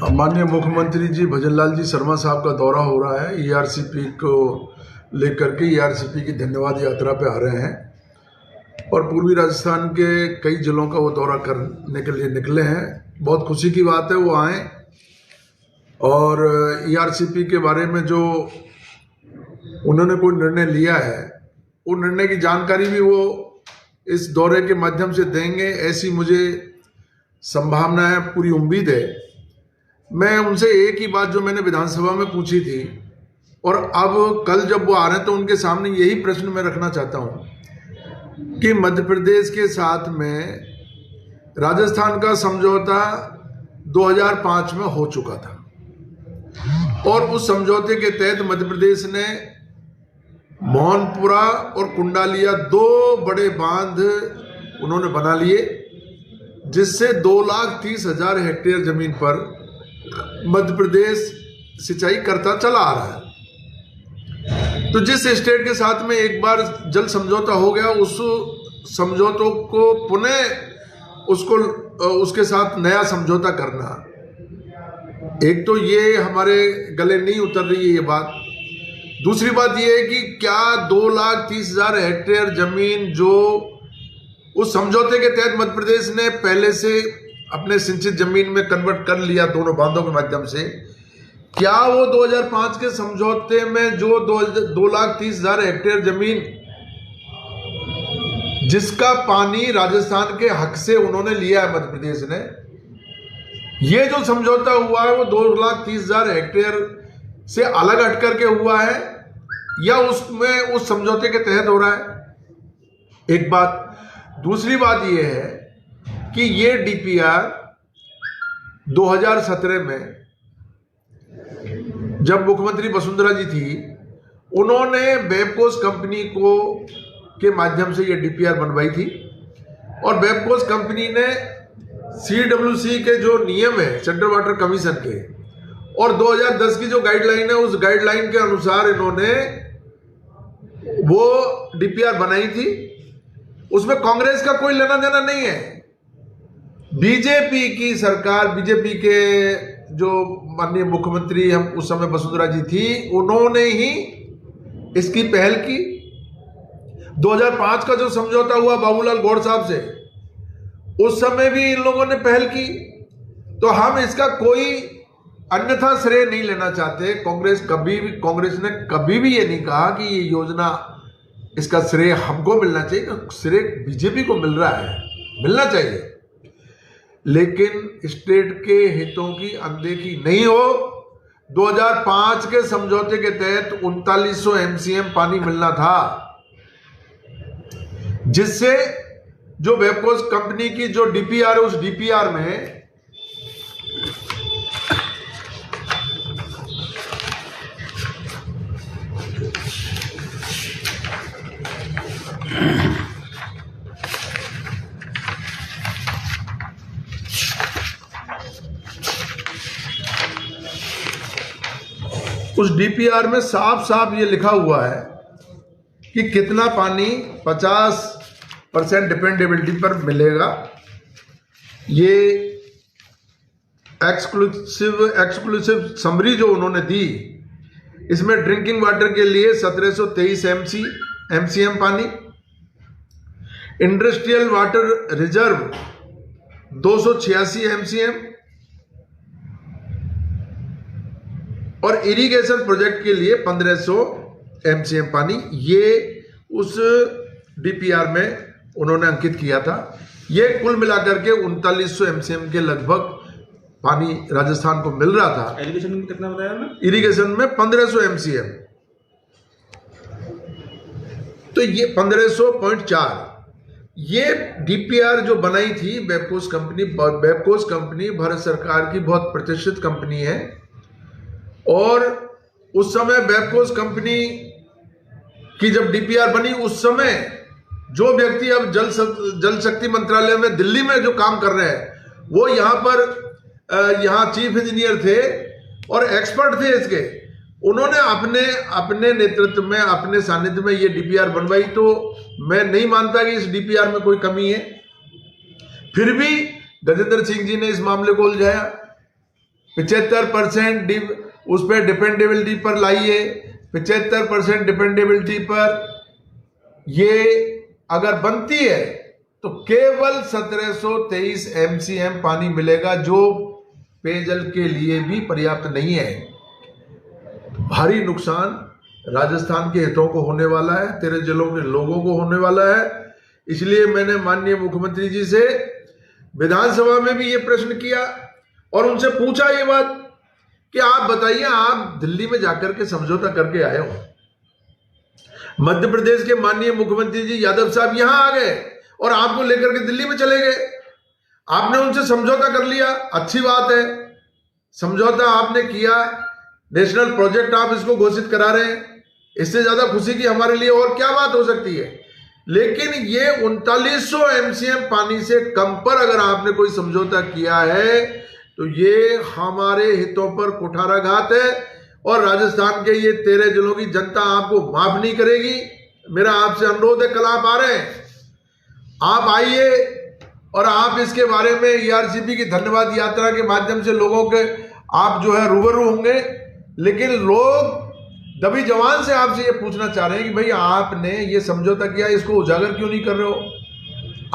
माननीय मुख्यमंत्री जी भजनलाल जी शर्मा साहब का दौरा हो रहा है। ईआरसीपी को लेकर के ईआरसीपी की धन्यवाद यात्रा पे आ रहे हैं और पूर्वी राजस्थान के कई जिलों का वो दौरा करने के लिए निकले हैं। बहुत खुशी की बात है वो आए और ईआरसीपी के बारे में जो उन्होंने कोई निर्णय लिया है उन निर्णय की जानकारी भी वो इस दौरे के माध्यम से देंगे, ऐसी मुझे संभावना है, पूरी उम्मीद है। मैं उनसे एक ही बात जो मैंने विधानसभा में पूछी थी और अब कल जब वो आ रहे हैं तो उनके सामने यही प्रश्न मैं रखना चाहता हूं कि मध्य प्रदेश के साथ में राजस्थान का समझौता 2005 में हो चुका था और उस समझौते के तहत मध्य प्रदेश ने मोहनपुरा और कुंडालिया दो बड़े बांध उन्होंने बना लिए, जिससे 2,30,000 हेक्टेयर जमीन पर मध्य प्रदेश सिंचाई करता चला आ रहा है। तो जिस स्टेट के साथ में एक बार जल समझौता हो गया, उस समझौतों को पुनः उसके साथ नया समझौता करना, एक तो ये हमारे गले नहीं उतर रही है ये बात। दूसरी बात ये है कि क्या 2,30,000 हेक्टेयर जमीन जो उस समझौते के तहत मध्य प्रदेश ने पहले से अपने सिंचित जमीन में कन्वर्ट कर लिया दोनों बांधों के माध्यम से, क्या वो 2005 के समझौते में जो 2,30,000 हेक्टेयर जमीन जिसका पानी राजस्थान के हक से उन्होंने लिया है मध्य प्रदेश ने, ये जो समझौता हुआ है वो 2,30,000 हेक्टेयर से अलग हट करके हुआ है या उसमें उस समझौते के तहत हो रहा है? एक बात। दूसरी बात यह है कि ये डीपीआर 2017 में जब मुख्यमंत्री वसुंधरा जी थी, उन्होंने वेबकोस कंपनी के माध्यम से ये डीपीआर बनवाई थी और वेबकोस कंपनी ने सीडब्ल्यूसी के जो नियम है सेंट्रल वाटर कमीशन के और 2010 की जो गाइडलाइन है, उस गाइडलाइन के अनुसार इन्होंने वो डीपीआर बनाई थी। उसमें कांग्रेस का कोई लेना देना नहीं है। बीजेपी की सरकार, बीजेपी के जो माननीय मुख्यमंत्री हम उस समय वसुंधरा जी थी, उन्होंने ही इसकी पहल की। 2005 का जो समझौता हुआ बाबूलाल गौड़ साहब से, उस समय भी इन लोगों ने पहल की। तो हम इसका कोई अन्यथा श्रेय नहीं लेना चाहते। कांग्रेस ने कभी भी ये नहीं कहा कि ये योजना, इसका श्रेय हमको मिलना चाहिए, श्रेय बीजेपी को मिल रहा है, मिलना चाहिए, लेकिन स्टेट के हितों की अनदेखी नहीं हो। 2005 के समझौते के तहत 3900 एमसीएम पानी मिलना था, जिससे जो वेबकोस कंपनी की जो डीपीआर है, उस डीपीआर में उस डीपीआर में साफ साफ ये लिखा हुआ है कि कितना पानी 50% डिपेंडेबिलिटी पर मिलेगा। ये एक्सक्लूसिव समरी जो उन्होंने दी, इसमें ड्रिंकिंग वाटर के लिए 1723 एमसीएम पानी, इंडस्ट्रियल वाटर रिजर्व 286 एमसीएम और इरिगेशन प्रोजेक्ट के लिए 1500 एमसीएम पानी, ये उस डीपीआर में उन्होंने अंकित किया था। ये कुल मिलाकर के 3900 एमसीएम के लगभग पानी राजस्थान को मिल रहा था। इरिगेशन में कितना बताया ना? इरिगेशन में 1500 एमसीएम, तो ये 1500.4। ये डीपीआर जो बनाई थी वेबकोस कंपनी भारत सरकार की बहुत प्रतिष्ठित कंपनी है और उस समय वेबकोस कंपनी की जब डीपीआर बनी, उस समय जो व्यक्ति अब जल शक्ति मंत्रालय में दिल्ली में जो काम कर रहे हैं, वो यहाँ चीफ इंजीनियर थे और एक्सपर्ट थे इसके। उन्होंने अपने नेतृत्व में, अपने सानिध्य में ये डीपीआर बनवाई। तो मैं नहीं मानता कि इस डीपीआर में कोई कमी है। फिर भी गजेंद्र सिंह जी ने इस मामले को उलझाया 75% उस पर डिपेंडेबिलिटी पर लाइए, 75% डिपेंडेबिलिटी पर ये अगर बनती है तो केवल 1723 MCM पानी मिलेगा, जो पेयजल के लिए भी पर्याप्त नहीं है। भारी नुकसान राजस्थान के हितों को होने वाला है, 13 जिलों के लोगों को होने वाला है। इसलिए मैंने माननीय मुख्यमंत्री जी से विधानसभा में भी ये प्रश्न किया और उनसे पूछा ये बात कि आप बताइए, आप दिल्ली में जाकर के समझौता करके आए हो। मध्य प्रदेश के माननीय मुख्यमंत्री जी यादव साहब यहां आ गए और आपको लेकर के दिल्ली में चले गए। आपने उनसे समझौता कर लिया, अच्छी बात है, समझौता आपने किया, नेशनल प्रोजेक्ट आप इसको घोषित करा रहे हैं, इससे ज्यादा खुशी की हमारे लिए और क्या बात हो सकती है। लेकिन ये 3900 MCM पानी से कम पर अगर आपने कोई समझौता किया है तो ये हमारे हितों पर कुठाराघात है और राजस्थान के ये 13 जिलों की जनता आपको माफ नहीं करेगी। मेरा आपसे अनुरोध है, कल आप आ रहे हैं, आप आइए और आप इसके बारे में ERCP की धन्यवाद यात्रा के माध्यम से लोगों के आप जो है रूबरू होंगे। लेकिन लोग दबी जवान से आपसे ये पूछना चाह रहे हैं कि भाई आपने ये समझौता किया, इसको उजागर क्यों नहीं कर रहे हो,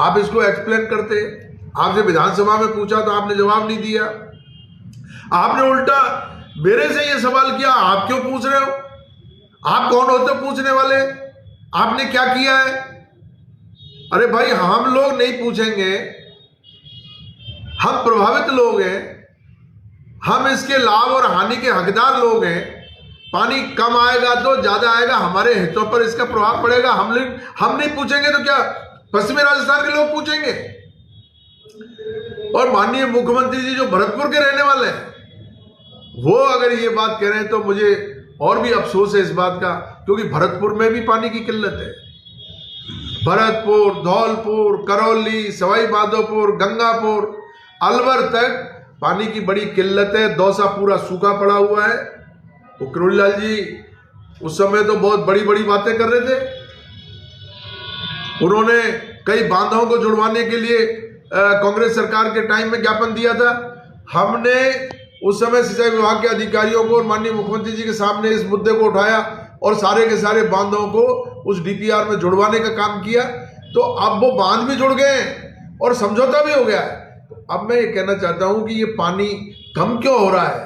आप इसको एक्सप्लेन करते। आपसे विधानसभा में पूछा तो आपने जवाब नहीं दिया, आपने उल्टा मेरे से ये सवाल किया, आप क्यों पूछ रहे हो, आप कौन होते हो पूछने वाले, आपने क्या किया है। अरे भाई, हम लोग नहीं पूछेंगे, हम प्रभावित लोग हैं, हम इसके लाभ और हानि के हकदार लोग हैं। पानी कम आएगा तो ज्यादा आएगा, हमारे हितों पर इसका प्रभाव पड़ेगा। हम नहीं पूछेंगे तो क्या पश्चिमी राजस्थान के लोग पूछेंगे। और माननीय मुख्यमंत्री जी जो भरतपुर के रहने वाले हैं, वो अगर ये बात कह रहे हैं तो मुझे और भी अफसोस है इस बात का, क्योंकि भरतपुर में भी पानी की किल्लत है। भरतपुर, धौलपुर, करौली, सवाई माधोपुर, गंगापुर, अलवर तक पानी की बड़ी किल्लत है। दौसा पूरा सूखा पड़ा हुआ है। तो किरोड़ीलाल जी उस समय तो बहुत बड़ी बड़ी बातें कर रहे थे, उन्होंने कई बांधों को जुड़वाने के लिए कांग्रेस सरकार के टाइम में ज्ञापन दिया था। हमने उस समय सिंचाई विभाग के अधिकारियों को और माननीय मुख्यमंत्री जी के सामने इस मुद्दे को उठाया और सारे के सारे बांधों को उस DPR में जुड़वाने का काम किया। तो अब वो बांध भी जुड़ गए और समझौता भी हो गया है। तो अब मैं ये कहना चाहता हूं कि ये पानी कम क्यों हो रहा है,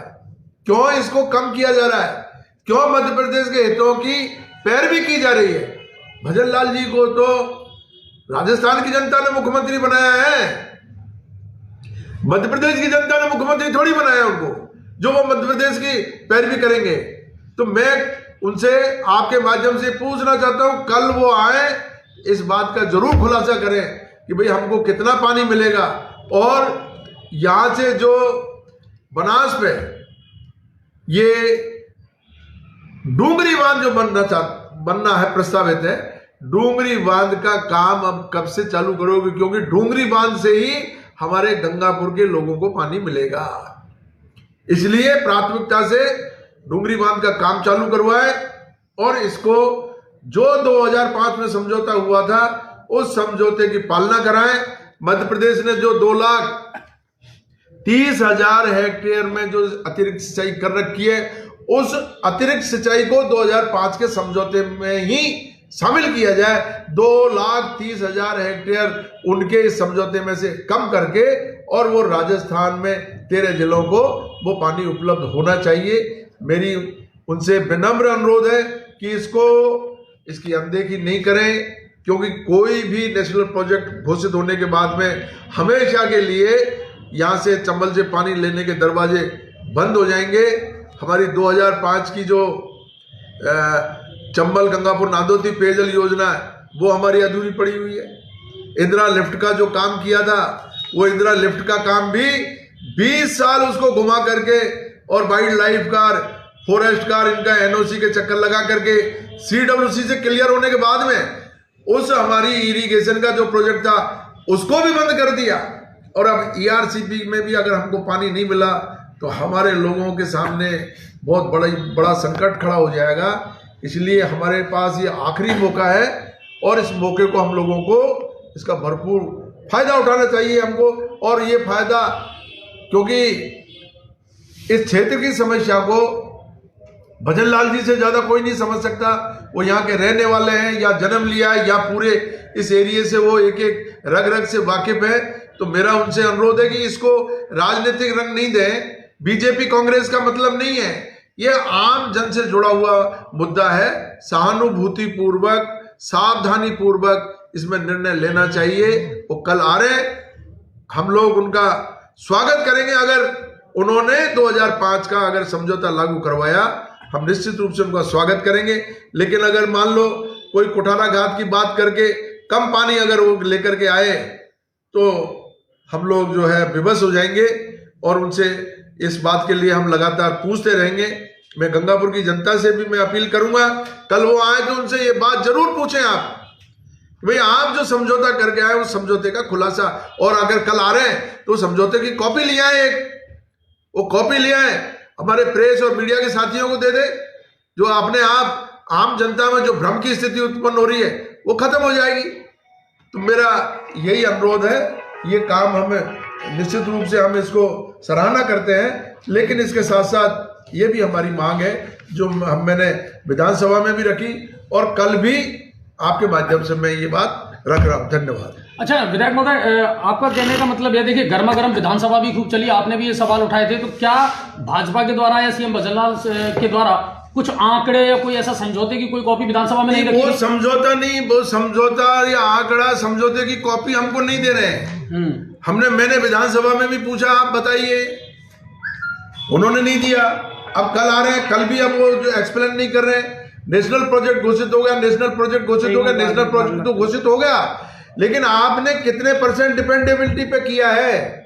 क्यों इसको कम किया जा रहा है, क्यों मध्य प्रदेश के हितों की पैरवी की जा रही है। भजन लाल जी को तो राजस्थान की जनता ने मुख्यमंत्री बनाया है, मध्य प्रदेश की जनता ने मुख्यमंत्री थोड़ी बनाया उनको, जो वो मध्य प्रदेश की पैरवी करेंगे। तो मैं उनसे आपके माध्यम से पूछना चाहता हूं, कल वो आए, इस बात का जरूर खुलासा करें कि भाई हमको कितना पानी मिलेगा। और यहां से जो बनास पे ये डूंगरी बांध जो बनना है, प्रस्तावित है, डूंगरी बांध का काम अब कब से चालू करोगे, क्योंकि डूंगरी बांध से ही हमारे गंगापुर के लोगों को पानी मिलेगा। इसलिए प्राथमिकता से डूंगरी बांध का काम चालू करवाए और इसको जो 2005 में समझौता हुआ था उस समझौते की पालना कराएं। मध्य प्रदेश ने जो 2,30,000 हेक्टेयर में जो अतिरिक्त सिंचाई कर रखी है, उस अतिरिक्त सिंचाई को 2005 के समझौते में ही शामिल किया जाए। 2,30,000 हेक्टेयर उनके इस समझौते में से कम करके और वो राजस्थान में 13 जिलों को वो पानी उपलब्ध होना चाहिए। मेरी उनसे विनम्र अनुरोध है कि इसकी अनदेखी नहीं करें, क्योंकि कोई भी नेशनल प्रोजेक्ट घोषित होने के बाद में हमेशा के लिए यहां से चंबल से पानी लेने के दरवाजे बंद हो जाएंगे। हमारी 2005 की जो चंबल गंगापुर नादौती पेयजल योजना है, वो हमारी अधूरी पड़ी हुई है। इंदिरा लिफ्ट का जो काम किया था, वो इंदिरा लिफ्ट का काम भी 20 साल उसको घुमा करके और wild life car, forest car, इनका NOC के चक्कर लगा करके CWC से क्लियर होने के बाद में उस हमारी इरिगेशन का जो प्रोजेक्ट था उसको भी बंद कर दिया। और अब ERCP में भी अगर हमको पानी नहीं मिला तो हमारे लोगों के सामने बहुत बड़ा संकट खड़ा हो जाएगा। इसलिए हमारे पास ये आखिरी मौका है और इस मौके को हम लोगों को इसका भरपूर फायदा उठाना चाहिए हमको। और ये फायदा, क्योंकि इस क्षेत्र की समस्या को भजन लाल जी से ज्यादा कोई नहीं समझ सकता। वो यहाँ के रहने वाले हैं, या जन्म लिया है, या पूरे इस एरिया से वो एक एक रग रग से वाकिफ है। तो मेरा उनसे अनुरोध है कि इसको राजनीतिक रंग नहीं दें। बीजेपी कांग्रेस का मतलब नहीं है, ये आम जन से जुड़ा हुआ मुद्दा है। सहानुभूति पूर्वक, सावधानी पूर्वक इसमें निर्णय लेना चाहिए। वो कल आ रहे, हम लोग उनका स्वागत करेंगे। अगर उन्होंने 2005 का अगर समझौता लागू करवाया, हम निश्चित रूप से उनका स्वागत करेंगे। लेकिन अगर मान लो कोई कुठाराघात की बात करके कम पानी अगर वो लेकर के आए, तो हम लोग जो है विवश हो जाएंगे और उनसे इस बात के लिए हम लगातार पूछते रहेंगे। मैं गंगापुर की जनता से भी मैं अपील करूंगा, कल वो आए तो उनसे ये बात जरूर पूछें आप, भाई आप जो समझौता करके आए उस समझौते का खुलासा, और अगर कल आ रहे हैं तो समझौते की कॉपी ले आए, वो कॉपी ले आए, हमारे प्रेस और मीडिया के साथियों को दे दे। जो अपने आप आम जनता में जो भ्रम की स्थिति उत्पन्न हो रही है वो खत्म हो जाएगी। तो मेरा यही अनुरोध है। ये काम हमें निश्चित रूप से हम इसको सराहना करते हैं, लेकिन इसके साथ साथ ये भी हमारी मांग है जो मैंने विधानसभा में भी रखी और कल भी आपके माध्यम से मैं ये बात रख रहा हूँ। धन्यवाद। अच्छा विधायक महोदय, आपका कहने का मतलब यह, देखिए गर्मा गर्म विधानसभा भी खूब चली, आपने भी ये सवाल उठाए थे, तो क्या भाजपा के द्वारा या सीएम भजन लाल के द्वारा कुछ आंकड़े या कोई ऐसा समझौते की कोई कॉपी विधानसभा में नहीं रखी? वो समझौता नहीं, वो समझौता या आंकड़ा समझौते की कॉपी हमको नहीं दे रहे हैं। मैंने विधानसभा में भी पूछा, आप बताइए, उन्होंने नहीं दिया। अब कल आ रहे हैं, कल भी अब वो जो एक्सप्लेन नहीं कर रहे हैं। नेशनल प्रोजेक्ट घोषित हो गया, नेशनल प्रोजेक्ट घोषित हो गया, नेशनल प्रोजेक्ट तो घोषित हो गया, लेकिन आपने कितने % डिपेंडेबिलिटी पे किया है?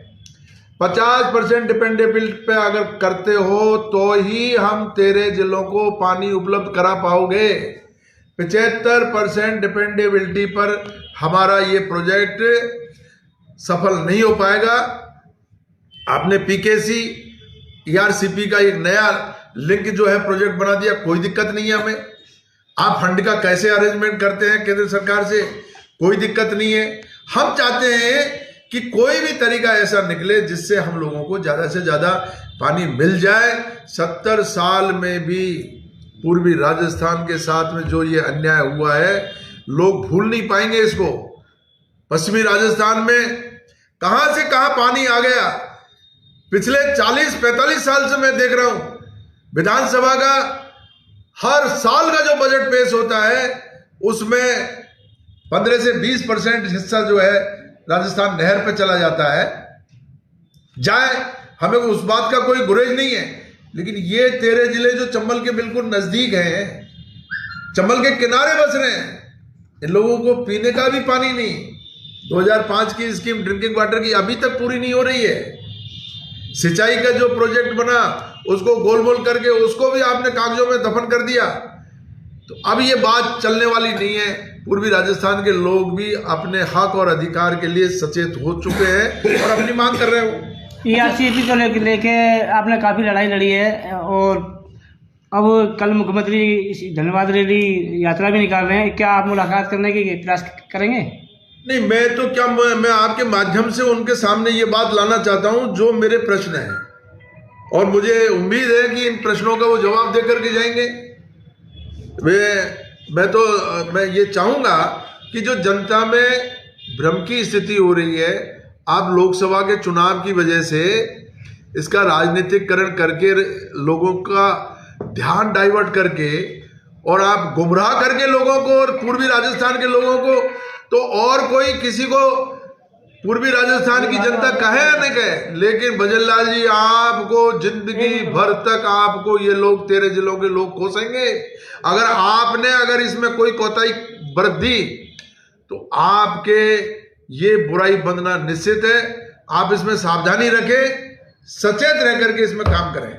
50% डिपेंडेबिलिटी पे अगर करते हो तो ही हम 13 जिलों को पानी उपलब्ध करा पाओगे। 75% डिपेंडेबिलिटी पर हमारा ये प्रोजेक्ट सफल नहीं हो पाएगा। आपने पीकेसी ईआरसीपी का एक नया लिंक जो है प्रोजेक्ट बना दिया, कोई दिक्कत नहीं है हमें। आप फंड का कैसे अरेंजमेंट करते हैं केंद्र सरकार से, कोई दिक्कत नहीं है। हम चाहते हैं कि कोई भी तरीका ऐसा निकले जिससे हम लोगों को ज्यादा से ज्यादा पानी मिल जाए। 70 साल में भी पूर्वी राजस्थान के साथ में जो ये अन्याय हुआ है, लोग भूल नहीं पाएंगे इसको। पश्चिमी राजस्थान में कहां से कहां पानी आ गया। पिछले 40-45 साल से मैं देख रहा हूं, विधानसभा का हर साल का जो बजट पेश होता है उसमें 15 से 20% हिस्सा जो है राजस्थान नहर पे चला जाता है। जाए, हमें उस बात का कोई गुरेज नहीं है, लेकिन ये 13 जिले जो चंबल के बिल्कुल नजदीक हैं, चंबल के किनारे बस रहे हैं, इन लोगों को पीने का भी पानी नहीं। 2005 की स्कीम ड्रिंकिंग वाटर की अभी तक पूरी नहीं हो रही है। सिंचाई का जो प्रोजेक्ट बना उसको गोलमोल करके उसको भी आपने कागजों में दफन कर दिया। तो अब ये बात चलने वाली नहीं है। पूर्वी राजस्थान के लोग भी अपने हक और अधिकार के लिए सचेत हो चुके हैं और अपनी मांग कर रहे हो। ईआरसीपी को लेके आपने काफी लड़ाई लड़ी है और अब कल मुख्यमंत्री धन्यवाद रैली यात्रा भी निकाल रहे हैं। क्या आप मुलाकात करने के प्रयास करेंगे? नहीं, मैं तो क्या, मैं आपके माध्यम से उनके सामने ये बात लाना चाहता हूं जो मेरे प्रश्न हैं, और मुझे उम्मीद है कि इन प्रश्नों का वो जवाब दे करके जाएंगे। मैं ये चाहूंगा कि जो जनता में भ्रम की स्थिति हो रही है, आप लोकसभा के चुनाव की वजह से इसका राजनीतिकरण करके लोगों का ध्यान डाइवर्ट करके और आप गुमराह करके लोगों को और पूर्वी राजस्थान के लोगों को, तो और कोई किसी को पूर्वी राजस्थान की जनता कहे या नहीं कहे, लेकिन भजन लाल जी आपको जिंदगी भर तक आपको ये लोग 13 जिलों के लोग कोसेंगे। अगर इसमें कोई कोताही बरत दी तो आपके ये बुराई बंधना निश्चित है। आप इसमें सावधानी रखें, सचेत रह करके इसमें काम करें।